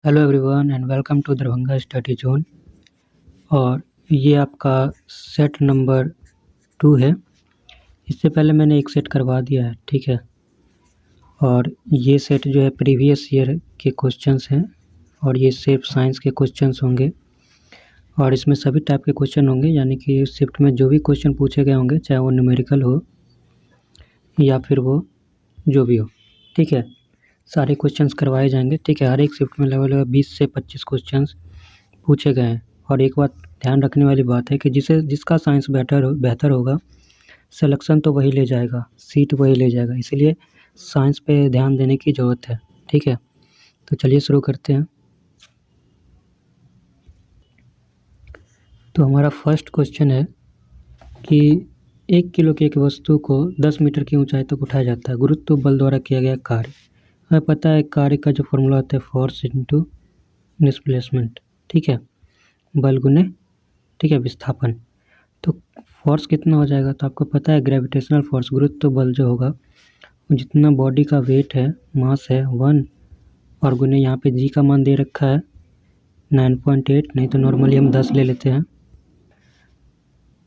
Hello everyone and welcome to Darbhanga study zone. और ये आपका सेट नंबर 2 है। इससे पहले मैंने एक सेट करवा दिया है, ठीक है। और ये सेट जो है प्रीवियस ईयर के क्वेश्चंस हैं और ये सिर्फ साइंस के क्वेश्चंस होंगे और इसमें सभी टाइप के क्वेश्चन होंगे, यानी कि शिफ्ट में जो भी क्वेश्चन पूछे गए होंगे, चाहे वो न्यूमेरिकल हो या फिर वो जो भी हो, ठीक है। सारे क्वेश्चंस करवाए जाएंगे, ठीक है। हर एक शिफ्ट में लगभग 20 से 25 क्वेश्चंस पूछे गए हैं। और एक बात ध्यान रखने वाली बात है कि जिसका साइंस बेहतर होगा, सिलेक्शन तो वही ले जाएगा, सीट वही ले जाएगा, इसीलिए साइंस पे ध्यान देने की ज़रूरत है, ठीक है। तो चलिए शुरू करते हैं। तो हमारा फर्स्ट क्वेश्चन है कि 1 किलो की एक वस्तु को 10 मीटर की ऊंचाई तक उठाया जाता है गुरुत्व बल द्वारा किया गया कार्य। हमें पता है कार्य का जो फॉर्मूला होता है फोर्स इंटू डिस्प्लेसमेंट, ठीक है, बल गुने, ठीक है, विस्थापन। तो फोर्स कितना हो जाएगा, तो आपको पता है ग्रेविटेशनल फोर्स, गुरुत्व बल जो होगा वो जितना बॉडी का वेट है, मास है 1, और गुने यहाँ पे जी का मान दे रखा है 9.8, नहीं तो नॉर्मली हम 10 ले लेते हैं,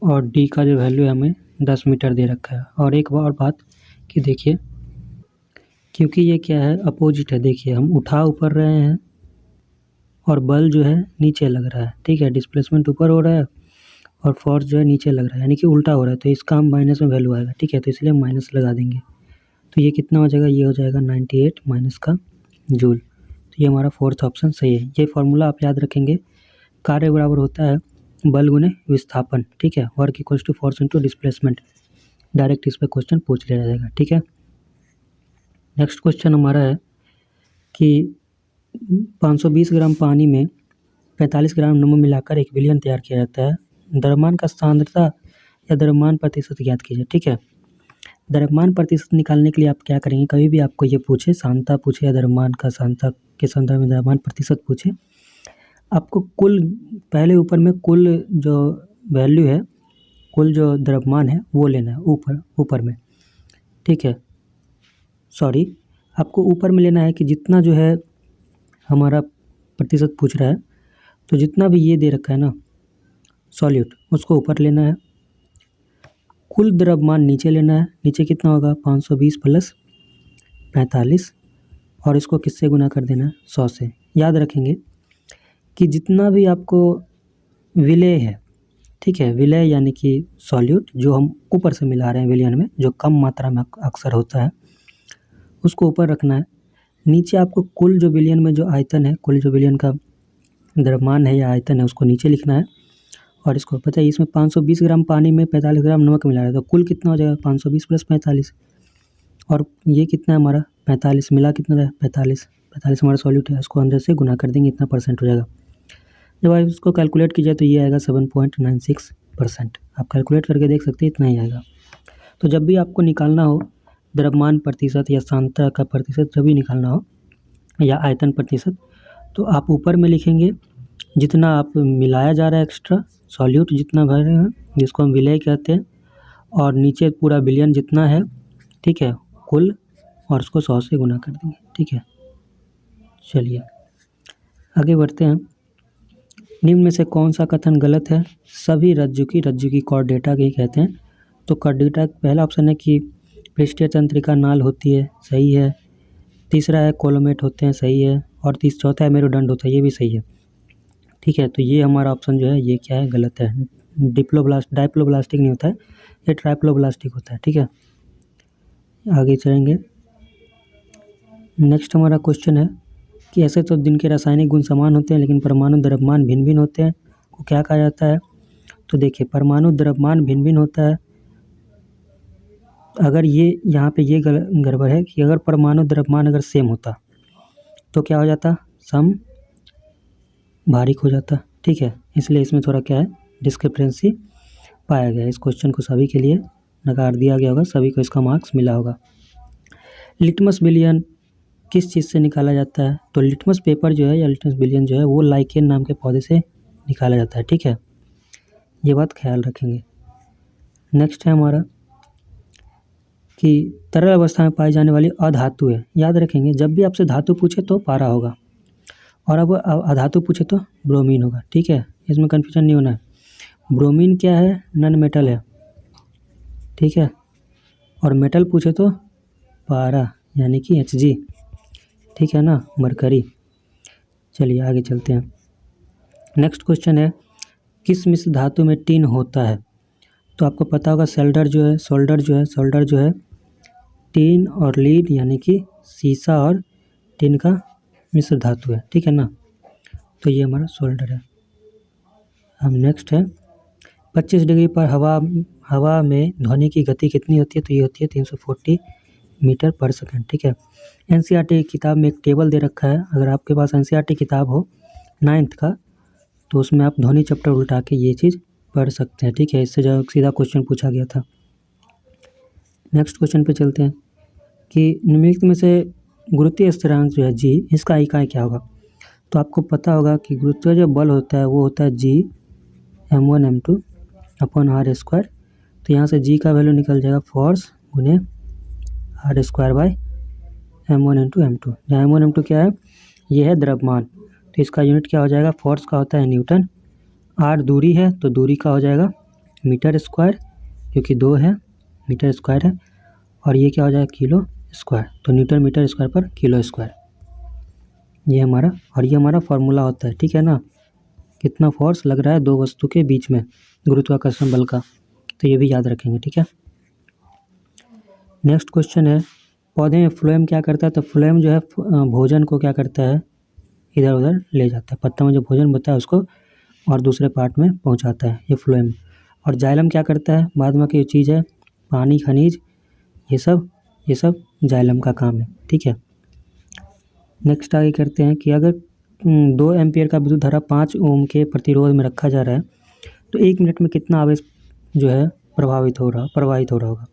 और डी का जो वैल्यू है हमें 10 मीटर दे रखा है। और एक और बात कि देखिए, क्योंकि ये क्या है, अपोजिट है, देखिए हम उठा ऊपर रहे हैं और बल जो है नीचे लग रहा है, ठीक है। डिस्प्लेसमेंट ऊपर हो रहा है और फोर्स जो है नीचे लग रहा है, यानी कि उल्टा हो रहा है, तो इसका हम माइनस में वैल्यू आएगा, ठीक है। तो इसलिए हम माइनस लगा देंगे। तो ये कितना हो जाएगा, ये हो जाएगा 98 माइनस का जूल। तो ये हमारा फोर्थ ऑप्शन सही है। ये फॉर्मूला आप याद रखेंगे, कार्य बराबर होता है बल गुने विस्थापन, ठीक है। Work equals to force into displacement. Direct इस पर क्वेश्चन पूछ लिया जाएगा, ठीक है। नेक्स्ट क्वेश्चन हमारा है कि 520 ग्राम पानी में 45 ग्राम नमक मिलाकर 1 विलयन तैयार किया जाता है। द्रव्यमान का सांद्रता या द्रव्यमान प्रतिशत ज्ञात कीजिए, ठीक है। द्रव्यमान प्रतिशत निकालने के लिए आप क्या करेंगे, कभी भी आपको ये पूछे, सांद्रता पूछे या द्रव्यमान का सांद्रता के संदर्भ में द्रव्यमान प्रतिशत पूछे, आपको कुल पहले ऊपर में कुल जो वैल्यू है, कुल जो द्रव्यमान है वो लेना है ऊपर में, ठीक है। सॉरी, आपको ऊपर में लेना है कि जितना जो है हमारा प्रतिशत पूछ रहा है, तो जितना भी ये दे रखा है ना सॉल्यूट, उसको ऊपर लेना है। कुल द्रव्यमान नीचे लेना है। नीचे कितना होगा, 520 प्लस 45, और इसको किससे गुना कर देना है, 100 से। याद रखेंगे कि जितना भी आपको विलेय है, ठीक है, विलेय यानी कि सॉल्यूट जो हम ऊपर से मिला रहे हैं विलयन में, जो कम मात्रा में अक्सर होता है, उसको ऊपर रखना है। नीचे आपको कुल जो विलयन में जो आयतन है, कुल जो विलयन का द्रव्यमान है या आयतन है, उसको नीचे लिखना है। और इसको पता है इसमें 520 ग्राम पानी में 45 ग्राम नमक मिला है, तो कुल कितना हो जाएगा, 520 प्लस 45, और ये कितना है हमारा 45, मिला कितना है 45 हमारा सॉल्यूट है, इसको अंदर से गुना कर देंगे, इतना परसेंट हो जाएगा। जब आप इसको कैलकुलेट कीजिए तो ये आएगा 7.96%। आप कैलकुलेट करके देख सकते हैं, इतना ही आएगा। तो जब भी आपको निकालना हो द्रव्यमान प्रतिशत या सांद्रता का प्रतिशत, जब भी निकालना हो या आयतन प्रतिशत, तो आप ऊपर में लिखेंगे जितना आप मिलाया जा रहा है एक्स्ट्रा सॉल्यूट, जितना भर रहे हैं, जिसको हम विलेय कहते हैं, और नीचे पूरा विलयन जितना है, ठीक है, कुल, और उसको 100 से गुना कर देंगे, ठीक है। चलिए आगे बढ़ते हैं। निम्न में से कौन सा कथन गलत है, सभी रज्जु की कॉर्डेटा ही कहते हैं। तो कॉर्डेटा पहला ऑप्शन है कि पृष्ठीय तंत्रिका नाल होती है, सही है। तीसरा है कोलोमेट होते हैं, सही है। और चौथा है मेरुदंड होता है, ये भी सही है, ठीक है। तो ये हमारा ऑप्शन जो है ये क्या है, गलत है। डाइप्लोब्लास्टिक नहीं होता है, ये ट्राइप्लोब्लास्टिक होता है, ठीक है। आगे चलेंगे। नेक्स्ट हमारा क्वेश्चन है कि ऐसे तो दिन के रासायनिक गुण समान होते हैं लेकिन परमाणु द्रव्यमान भिन्न भिन्न होते हैं, को क्या कहा जाता है। तो देखिए, परमाणु द्रव्यमान भिन्न भिन्न होता है। अगर ये यहाँ पे ये गड़बड़ है कि अगर परमाणु द्रव्यमान अगर सेम होता तो क्या हो जाता, सम भारिक हो जाता, ठीक है। इसलिए इसमें थोड़ा क्या है, डिस्क्रिपेंसी पाया गया। इस क्वेश्चन को सभी के लिए नकार दिया गया होगा, सभी को इसका मार्क्स मिला होगा। लिटमस विलयन किस चीज़ से निकाला जाता है, तो लिटमस पेपर जो है या लिटमस विलयन जो है वो लाइकेन नाम के पौधे से निकाला जाता है, ठीक है। ये बात ख्याल रखेंगे। नेक्स्ट है हमारा कि तरल अवस्था में पाई जाने वाली अधातु है। याद रखेंगे, जब भी आपसे धातु पूछे तो पारा होगा, और अब अधातु पूछे तो ब्रोमीन होगा, ठीक है, इसमें कन्फ्यूजन नहीं होना है। ब्रोमीन क्या है, नन मेटल है, ठीक है, और मेटल पूछे तो पारा यानी कि Hg, ठीक है ना, मरकरी। चलिए आगे चलते हैं। नेक्स्ट क्वेश्चन है, किस मिश्र धातु में टिन होता है? तो आपको पता होगा सोल्डर जो है टिन और लीड यानी कि सीसा और टिन का मिश्र धातु है, ठीक है ना, तो ये हमारा सोल्डर है। अब नेक्स्ट है, 25 डिग्री पर हवा में ध्वनि की गति कितनी होती है? तो ये होती है 340 मीटर पर सेकंड, ठीक है। एनसीईआरटी किताब में एक टेबल दे रखा है, अगर आपके पास एनसीईआरटी किताब हो 9th का तो उसमें आप ध्वनि चैप्टर उल्टा के ये चीज़ पढ़ सकते हैं, ठीक है, इससे जो सीधा क्वेश्चन पूछा गया था। नेक्स्ट क्वेश्चन पे चलते हैं कि निम्नलिखित में से गुरुत्वीय स्थिरांक जो है जी, इसका इकाई क्या होगा? तो आपको पता होगा कि गुरुत्वीय जो बल होता है वो होता है जी m1 m2 upon r square. तो यहाँ से जी का वैल्यू निकल जाएगा फोर्स गुने r square by m1 into m2, जहाँ m1 m2 क्या है, ये है द्रव्यमान, तो इसका यूनिट क्या हो जाएगा, फोर्स का होता है न्यूटन, r दूरी है तो दूरी का हो जाएगा मीटर स्क्वायर, क्योंकि 2 है मीटर स्क्वायर है, और ये क्या हो जाएगा किलो स्क्वायर, तो न्यूटन मीटर स्क्वायर पर किलो स्क्वायर, ये हमारा, और ये हमारा फार्मूला होता है, ठीक है ना, कितना फोर्स लग रहा है दो वस्तु के बीच में गुरुत्वाकर्षण बल का, तो ये भी याद रखेंगे, ठीक है। नेक्स्ट क्वेश्चन है, पौधे में फ्लोएम क्या करता है? तो फ्लोएम जो है भोजन को क्या करता है, इधर उधर ले जाता है, पत्ता में जो भोजन होता है उसको और दूसरे पार्ट में पहुंचाता है, ये फ्लोएम। और जाइलम क्या करता है, बाद में की चीज़ है पानी, खनिज, ये सब जाइलम का काम है, ठीक है। नेक्स्ट आगे करते हैं कि अगर 2 एम्पियर का विद्युत धारा 5 ओम के प्रतिरोध में रखा जा रहा है तो 1 मिनट में कितना आवेश जो है प्रवाहित हो रहा होगा?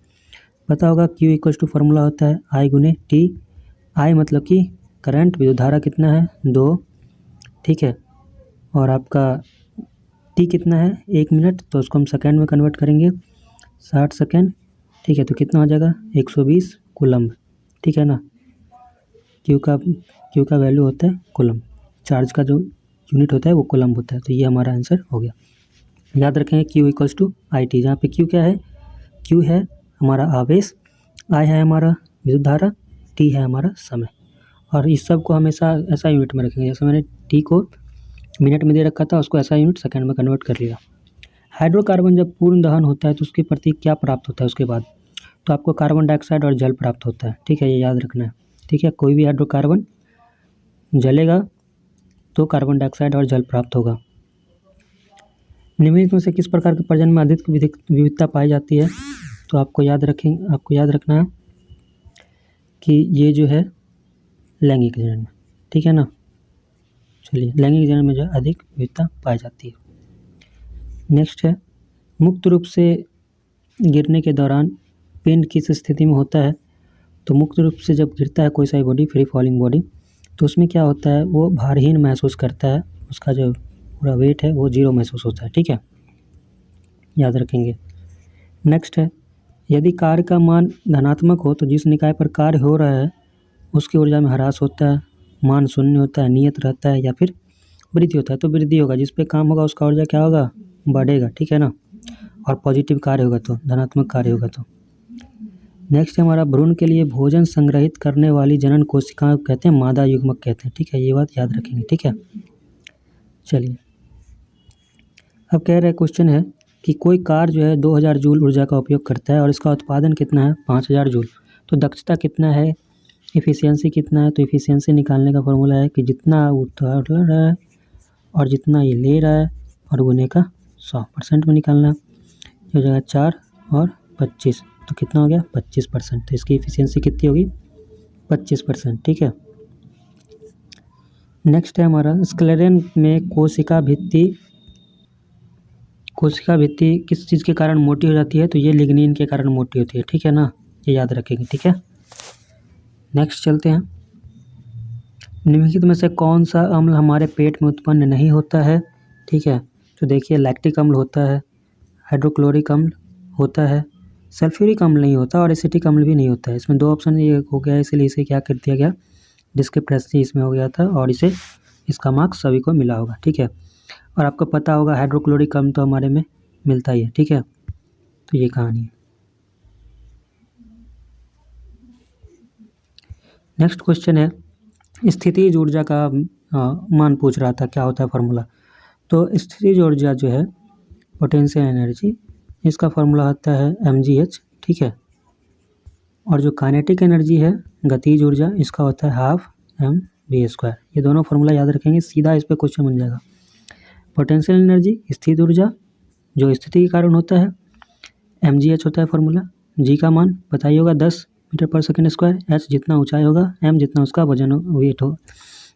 पता होगा Q इक्वल्स टू फार्मूला होता है I गुने T, I मतलब कि करंट, विद्युत धारा कितना है 2, ठीक है, और आपका T कितना है 1 मिनट, तो उसको हम सेकेंड में कन्वर्ट करेंगे 60 सेकेंड, ठीक है, तो कितना हो जाएगा 120 कूलम्ब, ठीक है ना। Q का वैल्यू होता है कूलम्ब, चार्ज का जो यूनिट होता है वो कूलम्ब होता है, तो ये हमारा आंसर हो गया। याद रखेंगे Q इक्वल्स टू IT, जहाँ पे Q क्या है, Q है हमारा आवेश, I है हमारा विद्युत धारा, T है हमारा समय, और इस सब को हमेशा ऐसा यूनिट में रखेंगे, जैसे मैंने T को मिनट में दे रखा था उसको ऐसा यूनिट सेकंड में कन्वर्ट कर लिया। हाइड्रोकार्बन जब पूर्ण दहन होता है तो उसके प्रति क्या प्राप्त होता है उसके बाद? तो आपको कार्बन डाइऑक्साइड और जल प्राप्त होता है, ठीक है, ये याद रखना है, ठीक है। कोई भी हाइड्रोकार्बन जलेगा तो कार्बन डाइऑक्साइड और जल प्राप्त होगा। निम्नलिखित में से किस प्रकार के प्रजनन में अधिक विविधता पाई जाती है? तो आपको याद रखना है कि ये जो है लैंगिक जनन में, ठीक है ना। चलिए, लैंगिक जनन में जो अधिक विविधता पाई जाती है। नेक्स्ट है, मुक्त रूप से गिरने के दौरान पिंड किस स्थिति में होता है? तो मुक्त रूप से जब गिरता है कोई सा बॉडी, फ्री फॉलिंग बॉडी, तो उसमें क्या होता है, वो भारहीन महसूस करता है, उसका जो पूरा वेट है वो 0 महसूस होता है, ठीक है, याद रखेंगे। नेक्स्ट है, यदि कार्य का मान धनात्मक हो तो जिस निकाय पर कार्य हो रहा है उसकी ऊर्जा में ह्रास होता है, मान शून्य होता है, नियत रहता है, या फिर वृद्धि होता है? तो वृद्धि होगा, जिस पे काम होगा उसका ऊर्जा क्या होगा, बढ़ेगा, ठीक है ना, और पॉजिटिव कार्य होगा तो, धनात्मक कार्य होगा तो। नेक्स्ट है हमारा, भ्रूण के लिए भोजन संग्रहित करने वाली जनन कोशिका कहते हैं मादा युग्मक कहते हैं, ठीक है, ये बात याद रखेंगे, ठीक है। चलिए, अब कह रहे क्वेश्चन है कि कोई कार जो है 2000 जूल ऊर्जा का उपयोग करता है और इसका उत्पादन कितना है 5000 जूल, तो दक्षता कितना है, इफ़िशियंसी कितना है? तो इफ़िशियंसी निकालने का फॉर्मूला है कि जितना उतार रहा है और जितना ये ले रहा है और गुने का 100% में निकालना है, हो जाएगा 4 और 25, तो कितना हो गया 25%, तो इसकी इफ़िशियंसी कितनी होगी 25%, ठीक है। नेक्स्ट है हमारा, स्क्लेरन में कोशिका भित्ति किस चीज़ के कारण मोटी हो जाती है? तो ये लिग्निन के कारण मोटी होती है, ठीक है ना, ये याद रखेंगे, ठीक है। नेक्स्ट चलते हैं, निम्नलिखित में से कौन सा अम्ल हमारे पेट में उत्पन्न नहीं होता है? ठीक है, तो देखिए लैक्टिक अम्ल होता है, हाइड्रोक्लोरिक अम्ल होता है, सल्फ्यूरिक अम्ल नहीं होता और एसिटिक अम्ल भी नहीं होता है। इसमें 2 ऑप्शन ये हो गया, इसलिए इसे क्या कर दिया गया, डिस्क्रिप्टेंसी इसमें हो गया था और इसे इसका मार्क्स सभी को मिला होगा, ठीक है। और आपको पता होगा हाइड्रोक्लोरिक अम्ल तो हमारे में मिलता ही है, ठीक है। तो ये कहानी है। नेक्स्ट क्वेश्चन है, स्थितिज ऊर्जा का मान पूछ रहा था, क्या होता है फार्मूला। तो स्थितिज ऊर्जा जो है पोटेंशियल एनर्जी, इसका फार्मूला होता है mgh, ठीक है। और जो काइनेटिक एनर्जी है गतिज ऊर्जा, इसका होता है हाफ mv²। ये दोनों फार्मूला याद रखेंगे, सीधा इस पर क्वेश्चन बन जाएगा। पोटेंशियल एनर्जी स्थिर ऊर्जा जो स्थिति के कारण होता है, mgh होता है फार्मूला। g का मान बताइए होगा 10 मीटर पर सेकेंड स्क्वायर, h जितना ऊंचाई होगा, m जितना उसका वजन वेट हो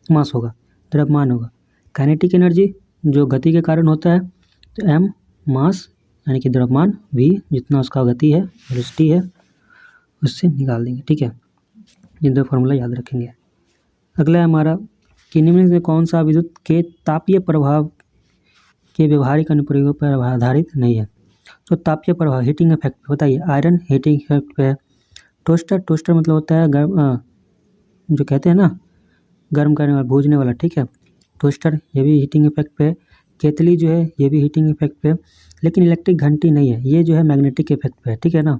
मास होगा, द्रव्यमान होगा। काइनेटिक एनर्जी जो गति के कारण होता है, तो m मास यानी कि द्रव्यमान, v जितना उसका गति है, वेलोसिटी है, उससे निकाल देंगे, ठीक है। ये दो फार्मूला याद रखेंगे। अगला है हमारा कि निम्नलिखित में कौन सा विद्युत के तापीय प्रभाव के व्यवहारिक अनुप्रयोगों पर आधारित नहीं है। तो तापीय प्रभाव हीटिंग इफेक्ट बताइए, आयरन हीटिंग इफेक्ट पे है। टोस्टर मतलब होता है गर्म, जो कहते हैं ना गर्म करने वाला, भूजने वाला, ठीक है। टोस्टर ये भी हीटिंग इफेक्ट पे है। केतली जो है ये भी हीटिंग इफेक्ट पे है, लेकिन इलेक्ट्रिक घंटी नहीं है, ये जो है मैग्नेटिक इफेक्ट पे है, ठीक है ना,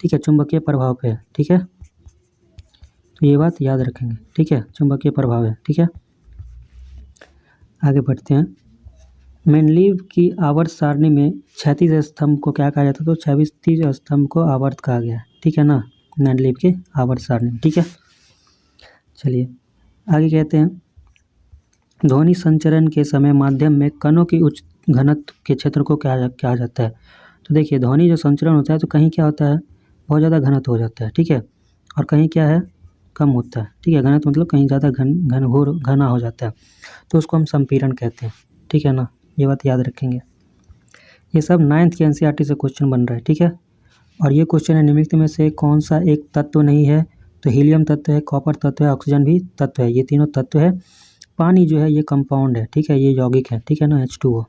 ठीक है, चुंबकीय प्रभाव पे है, ठीक है। तो ये बात याद रखेंगे, ठीक है, चुंबकीय प्रभाव है, ठीक है। आगे बढ़ते हैं। मेंडलीव की आवर्त सारणी में क्षैतिज स्तंभ को क्या कहा जाता है, तो क्षैतिज स्तंभ को आवर्त कहा गया है, ठीक है ना, मेंडलीव के आवर्त सारणी में, ठीक है। चलिए आगे कहते हैं, ध्वनि संचरण के समय माध्यम में कणों की उच्च घनत्व के क्षेत्र को क्या कहा जाता है। तो देखिए ध्वनि जो संचरण होता है तो कहीं क्या होता है, बहुत ज़्यादा घनत्व हो जाता है, ठीक है, और कहीं क्या है, कम होता है, ठीक है। घनत्व मतलब कहीं ज़्यादा घना हो जाता है, तो उसको हम संपीड़न कहते हैं, ठीक है ना, ये बात याद रखेंगे। ये सब 9th के NCERT से क्वेश्चन बन रहा है, ठीक है। और ये क्वेश्चन है, निम्नलिखित में से कौन सा एक तत्व नहीं है, तो हीलियम तत्व है, कॉपर तत्व है, ऑक्सीजन भी तत्व है, ये तीनों तत्व है। पानी जो है ये कंपाउंड है, ठीक है, ये यौगिक है, ठीक है ना, H2O,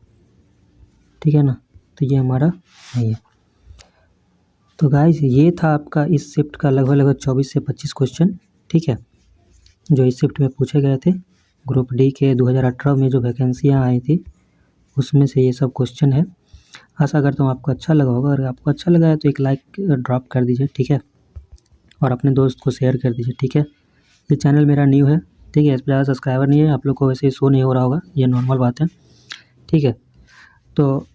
ठीक है ना, तो ये हमारा नहीं है। तो गाइस ये था आपका इस शिफ्ट का लगभग 24 से 25 क्वेश्चन, ठीक है, जो इस शिफ्ट में पूछे गए थे। ग्रुप डी के 2018 में जो वैकेंसियाँ आई थी उसमें से ये सब क्वेश्चन है। आशा करता हूँ आपको अच्छा लगा होगा। अगर आपको अच्छा लगा है तो एक लाइक ड्रॉप कर दीजिए, ठीक है, और अपने दोस्त को शेयर कर दीजिए, ठीक है। ये चैनल मेरा न्यू है, ठीक है, इस पर ज़्यादा सब्सक्राइबर नहीं है, आप लोग को वैसे ही शो नहीं हो रहा होगा, ये नॉर्मल बात है, ठीक है। तो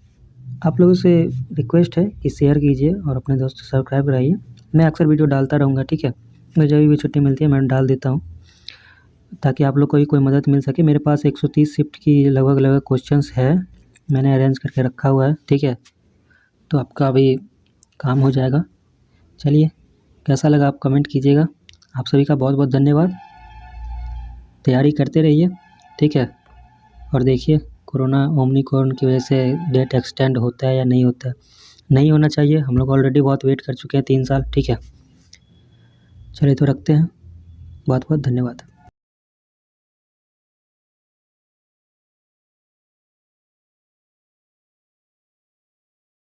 आप लोगों से रिक्वेस्ट है कि शेयर कीजिए और अपने दोस्त को सब्सक्राइब कराइए। मैं अक्सर वीडियो डालता रहूँगा, ठीक है, मुझे जब भी छुट्टी मिलती है मैं डाल देता हूँ, ताकि आप लोग को भी कोई मदद मिल सके। मेरे पास 130 शिफ्ट की लगभग क्वेश्चंस है, मैंने अरेंज करके रखा हुआ है, ठीक है, तो आपका भी काम हो जाएगा। चलिए कैसा लगा आप कमेंट कीजिएगा। आप सभी का बहुत बहुत धन्यवाद। तैयारी करते रहिए, ठीक है, और देखिए कोरोना ओमिक्रॉन की वजह से डेट एक्सटेंड होता है या नहीं होता है। नहीं होना चाहिए, हम लोग ऑलरेडी बहुत वेट कर चुके हैं 3 साल, ठीक है। चलिए तो रखते हैं, बहुत बहुत धन्यवाद।